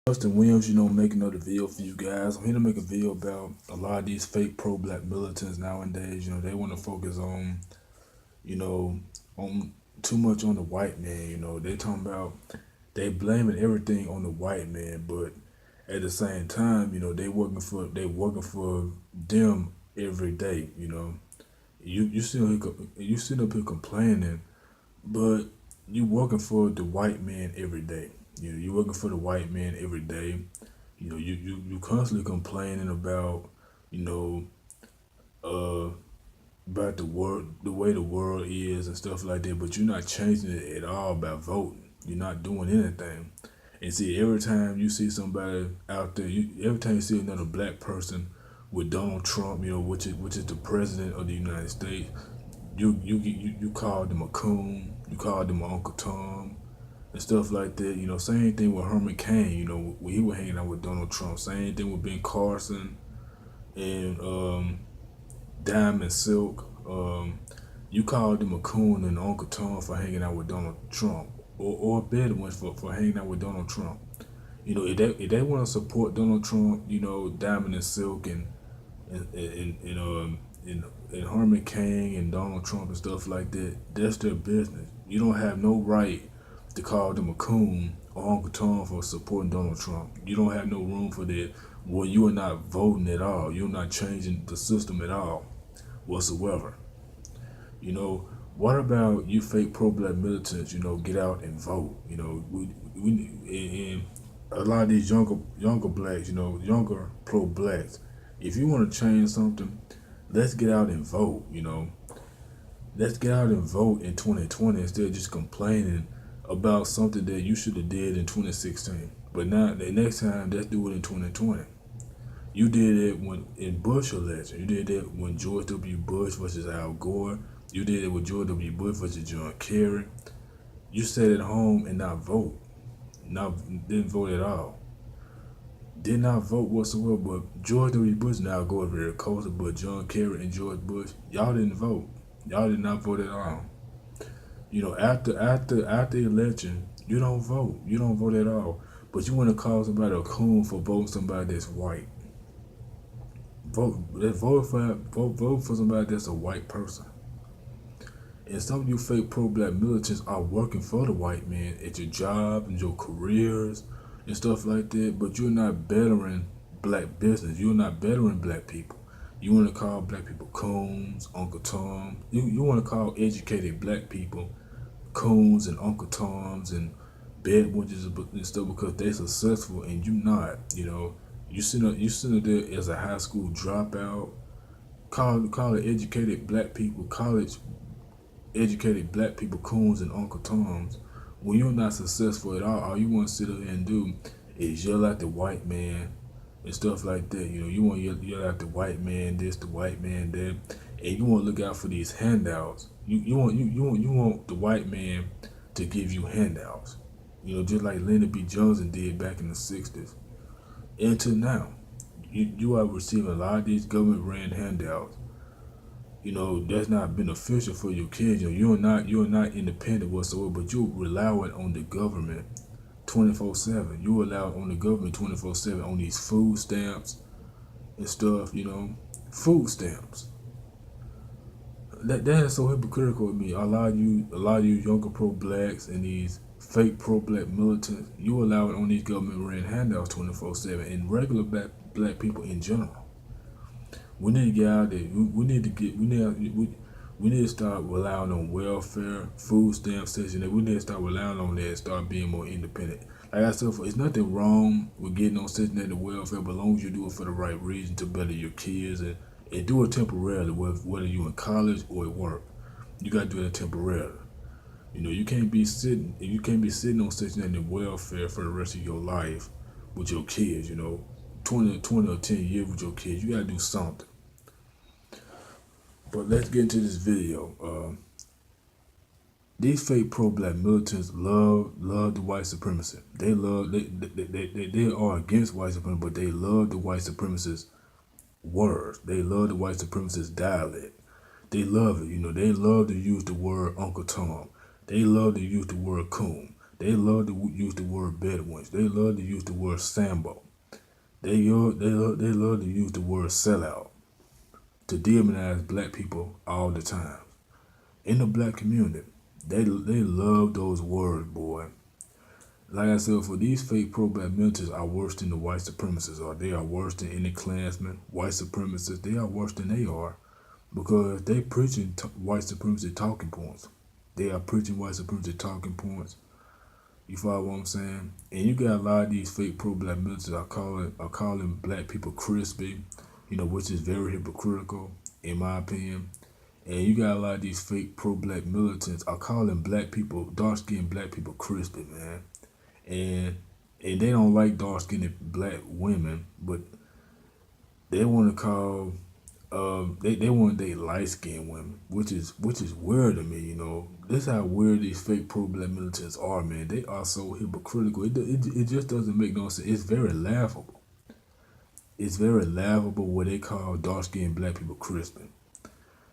Justin Williams, making another video for you guys. I'm here to make a video about a lot of these fake pro-black militants nowadays. They want to focus on, you know, on too much on the white man. They talking about they blaming everything on the white man, but at the same time, they working for them every day. You sit up here complaining, but you working for the white man every day. You working for the white man every day. You constantly complaining about, you know, uh, about the way the world is and stuff like that, but you're not changing it at all by voting. You're not doing anything. And see, every time you see somebody out there, every time you see another black person with Donald Trump, which is the president of the United States, you call them a coon, you call them Uncle Tom, and stuff like that. Same thing with Herman Cain. When he was hanging out with Donald Trump. Same thing with Ben Carson and Diamond Silk. You called them a coon and Uncle Tom for hanging out with Donald Trump, or a better one for hanging out with Donald Trump. If they want to support Donald Trump, Diamond and Silk and Herman Cain and Donald Trump and stuff like that, that's their business. You don't have no right to call them a coon or Uncle Tom for supporting Donald Trump. You don't have no room for that. Well, you are not voting at all. You're not changing the system at all whatsoever. What about you fake pro-black militants? Get out and vote. And a lot of these younger blacks, younger pro-blacks. If you want to change something, let's get out and vote. Let's get out and vote in 2020 instead of just complaining about something that you should have did in 2016. But now the next time, let's do it in 2020. You did it when in Bush election. You did it when George W. Bush versus Al Gore. You did it with George W. Bush versus John Kerry. You sat at home and not vote. Didn't vote at all. Did not vote whatsoever. But George W. Bush and Al Gore very close. But John Kerry and George Bush, y'all didn't vote. Y'all did not vote at all. After election, you don't vote. You don't vote at all. But you want to call somebody a coon for voting somebody that's white. Vote for somebody that's a white person. And some of you fake pro-black militants are working for the white man at your job and your careers and stuff like that, but you're not bettering black business. You're not bettering black people. You want to call black people coons, Uncle Tom. You want to call educated black people coons and Uncle Toms and bad witches and stuff because they're successful and you not. You sitting there as a high school dropout, call it educated black people, college educated black people coons and Uncle Toms. When you're not successful at all you want to sit there and do is yell at the white man and stuff like that. You want to yell at the white man this, the white man that, and you want to look out for these handouts. You want the white man to give you handouts. Just like Lyndon B. Johnson did back in the '60s. Until now, you are receiving a lot of these government ran handouts. That's not beneficial for your kids. You're not independent whatsoever, but you're relying on the government 24/7. You rely on the government 24/7 on these food stamps and stuff. Food stamps. That is so hypocritical with me. A lot of you younger pro-blacks and these fake pro-black militants, you allow it on these government ran handouts 24/7 and regular black people in general. We need to get out there. We need to start relying on welfare, food stamp section. We need to start relying on that and start being more independent. Like I said, it's nothing wrong with getting on Section 8 welfare, but as long as you do it for the right reason to better your kids and do it temporarily, whether you're in college or at work. You gotta do it temporarily. You can't be sitting on Section 8 welfare for the rest of your life with your kids. 20 or 10 years with your kids. You gotta do something. But let's get into this video. These fake pro-black militants love the white supremacy. They are against white supremacy, but they love the white supremacist words. They love the white supremacist dialect. They love it. They love to use the word Uncle Tom. They love to use the word coon. They love to use the word Bedouins. They love to use the word Sambo. They love to use the word sellout to demonize black people all the time. In the black community, they love those words, boy. Like I said, for these fake pro-black militants are worse than the white supremacists are. They are worse than any Klansmen, white supremacists. They are worse than they are because they preaching white supremacy talking points. They are preaching white supremacy talking points. You follow what I'm saying? And you got a lot of these fake pro-black militants are calling black people crispy, which is very hypocritical in my opinion. And you got a lot of these fake pro-black militants are calling black people, dark-skinned black people crispy, man. And they don't like dark-skinned black women, but they want to call they want to date light-skinned women, which is weird to me. This is how weird these fake pro-black militants are, man. They are so hypocritical. It just doesn't make no sense. It's very laughable. It's very laughable what they call dark-skinned black people crispy.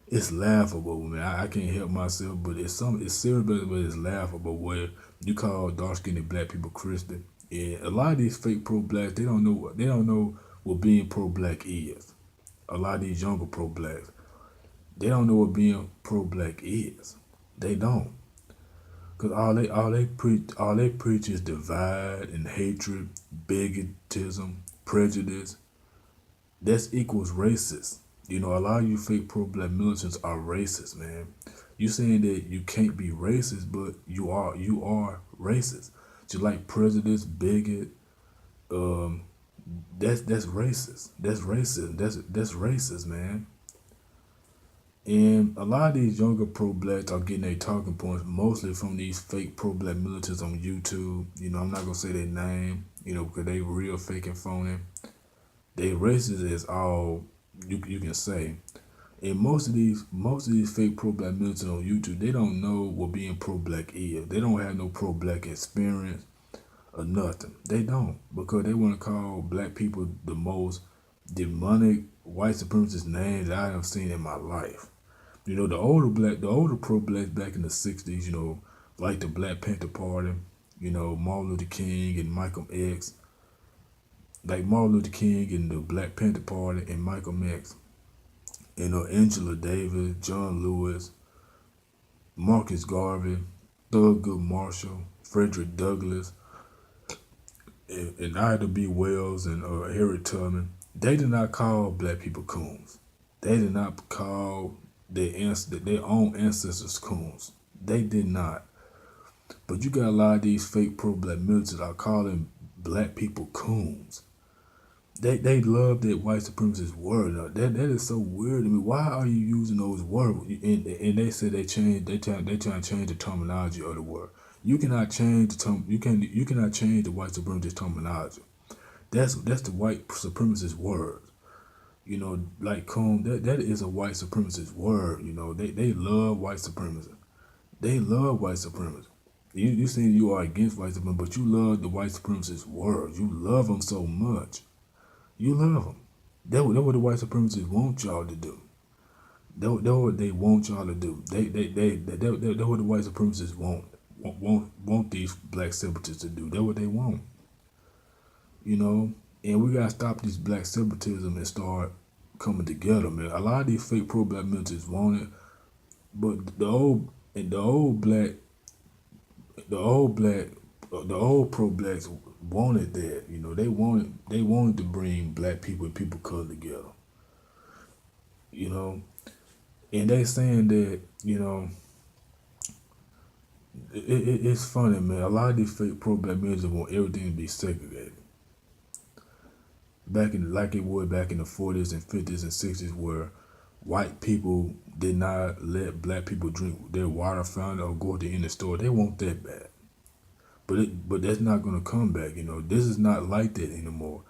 It's laughable, man. I can't help myself, but it's serious, but it's laughable where you call dark-skinned black people crispy. And a lot of these fake pro-blacks, they don't know what being pro-black is. A lot of these younger pro-blacks, they don't know what being pro-black is. They don't, cause all they preach is divide and hatred, bigotism, prejudice. That's equals racist. A lot of you fake pro-black militants are racist, man. You saying that you can't be racist, but you are racist. Just like prejudice, bigot, that's racist. That's racist. That's racist, man. And a lot of these younger pro-blacks are getting their talking points mostly from these fake pro-black militants on YouTube. I'm not gonna say their name, because they real fake and phony. They racist is all you can say. And most of these fake pro-black militants on YouTube, they don't know what being pro-black is. They don't have no pro-black experience or nothing. They don't, because they want to call black people the most demonic white supremacist name that I have seen in my life. The older pro-blacks back in the 60s, like the Black Panther Party, Martin Luther King and Malcolm X, like Martin Luther King and the Black Panther Party and Malcolm X, Angela Davis, John Lewis, Marcus Garvey, Thurgood Marshall, Frederick Douglass, and Ida B. Wells and Harriet Tubman. They did not call black people coons. They did not call their own ancestors coons. They did not. But you got a lot of these fake pro-black militants are calling black people coons. They love that white supremacist word. That is so weird to me. Why are you using those words? And they say they trying to change the terminology of the word. You cannot change you cannot change the white supremacist terminology. That's the white supremacist word. Like coon, that is a white supremacist word. They love white supremacy. They love white supremacy. You say you are against white supremacy, but you love the white supremacist word. You love them so much. You love them. That's what the white supremacists want y'all to do. That's what they want y'all to do. That's what the white supremacists want these black separatists to do. That's what they want. And we gotta stop this black separatism and start coming together, man. A lot of these fake pro-black militants want it, but the old pro-blacks wanted that. They wanted to bring black people and people color together. And they saying that it's funny, man. A lot of these fake pro-black militants want everything to be segregated. Like it was back in the 40s and 50s and 60s, where white people did not let black people drink their water fountain or go to any store. They want that bad. But that's not gonna come back. This is not like that anymore.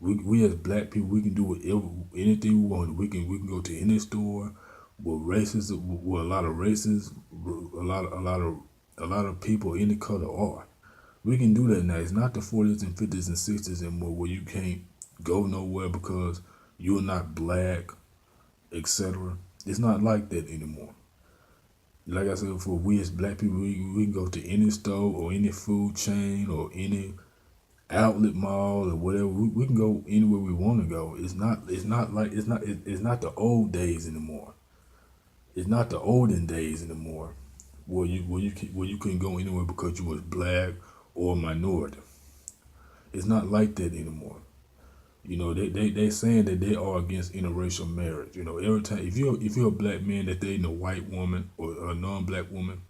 We as black people, we can do anything we want. We can go to any store with a lot of races, a lot of people any color are. We can do that now. It's not the 40s and 50s and 60s anymore where you can't go nowhere because you're not black, etc. It's not like that anymore. Like I said before, we as black people, we can go to any store or any food chain or any outlet mall or whatever. We can go anywhere we want to go. It's not the old days anymore. It's not the olden days anymore where you couldn't go anywhere because you was black or minority. It's not like that anymore. You know, they saying that they are against interracial marriage. You know, every time if you're a black man that dating a white woman or a non-black woman,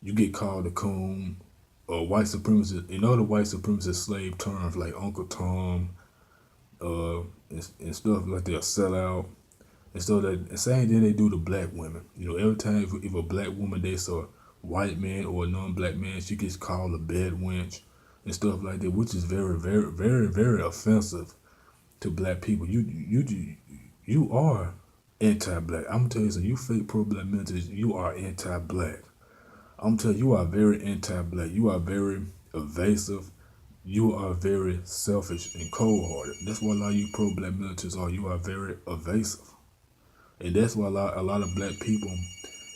you get called a coon or white supremacist. And other white supremacist slave terms like Uncle Tom, and stuff like that, sell out. And so that the same thing they do to black women. You know, every time if a black woman dates a white man or a non-black man, she gets called a bad wench and stuff like that, which is very, very, very, very offensive to black people. You are anti-black. I'm gonna tell you something. You fake pro-black mentors. You are anti-black. I'm telling you, you are very anti-black. You are very evasive. You are very selfish and cold-hearted. That's what a lot of you pro-black militants are. You are very evasive. And that's why a lot of black people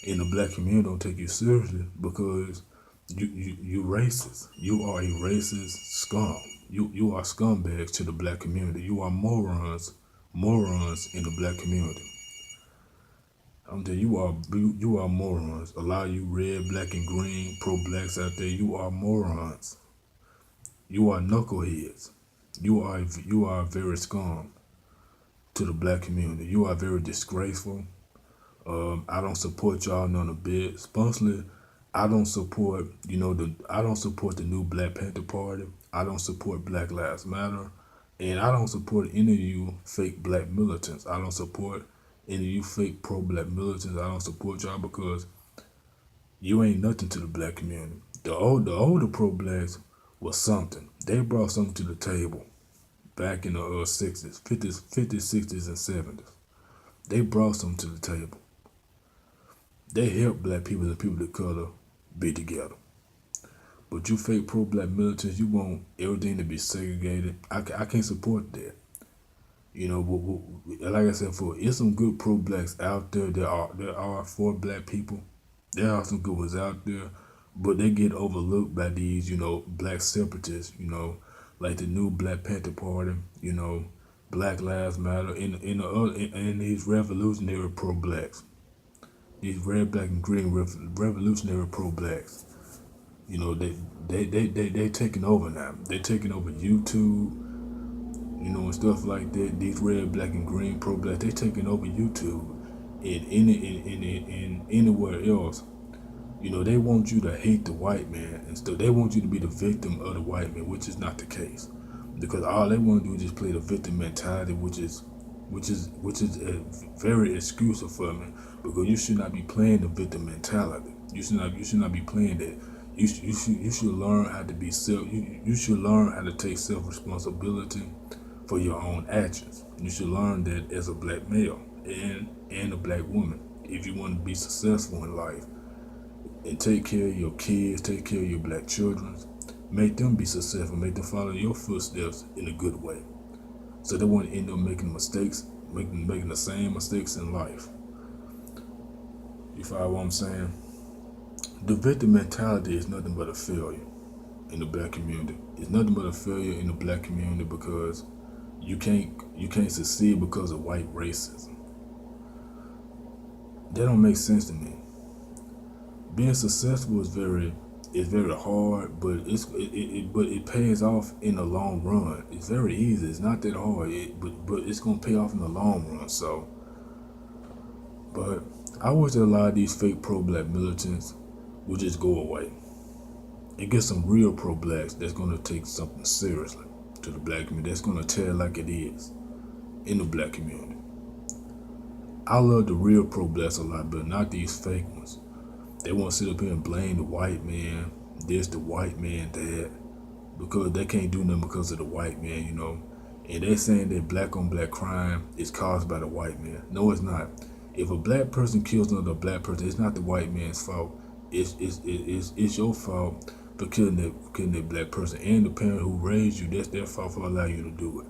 in the black community don't take you seriously because you racist. You are a racist scum. You are scumbags to the black community. You are morons in the black community. I'm telling you are morons. A lot of you red, black, and green pro-blacks out there, you are morons. You are knuckleheads. You are very scum to the black community. You are very disgraceful. I don't support y'all none a bit. Especially, I don't support the new Black Panther Party. I don't support Black Lives Matter, and I don't support any of you fake black militants. I don't support any of you fake pro-black militants. I don't support y'all because you ain't nothing to the black community. The older pro-blacks was something. They brought something to the table back in the 60s, 50s, 60s, and 70s. They brought something to the table. They helped black people and people of color be together. But you fake pro-black militants, you want everything to be segregated. I can't support that. You know, but like I said before, it's some good pro-blacks out there. There are for black people. There are some good ones out there, but they get overlooked by these, black separatists, like the new Black Panther Party, Black Lives Matter, and these revolutionary pro-blacks, these red, black, and green revolutionary pro-blacks. They taking over now. They taking over YouTube, and stuff like that. These red, black, and green pro-blacks, they taking over YouTube and anywhere else. They want you to hate the white man and stuff. They want you to be the victim of the white man, which is not the case. Because all they want to do is just play the victim mentality, which is very exclusive for me. Because you should not be playing the victim mentality. You should not be playing that. You should learn how to be you should learn how to take self-responsibility for your own actions. You should learn that as a black male and a black woman if you want to be successful in life. And take care of your kids, take care of your black children, make them be successful, make them follow your footsteps in a good way. So they won't end up making mistakes, making the same mistakes in life. You follow what I'm saying? The victim mentality is nothing but a failure in the black community. It's nothing but a failure in the black community because you can't succeed because of white racism. That don't make sense to me. Being successful is very hard, but it pays off in the long run. It's very easy. It's not that hard, but it's gonna pay off in the long run. So, but I wish that a lot of these fake pro-black militants would just go away and get some real pro-blacks that's gonna take something seriously to the black community. That's gonna tell it like it is in the black community. I love the real pro-blacks a lot, but not these fake ones. They want to sit up here and blame the white man, this, the white man, that, because they can't do nothing because of the white man, And they're saying that black on black crime is caused by the white man. No, it's not. If a black person kills another black person, it's not the white man's fault. It's your fault for killing that black person. And the parent who raised you, that's their fault for allowing you to do it.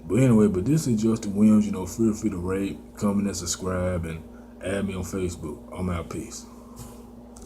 But anyway, this is Justin Williams, feel free to rate, comment, and subscribe, and add me on Facebook. I'm out. Peace.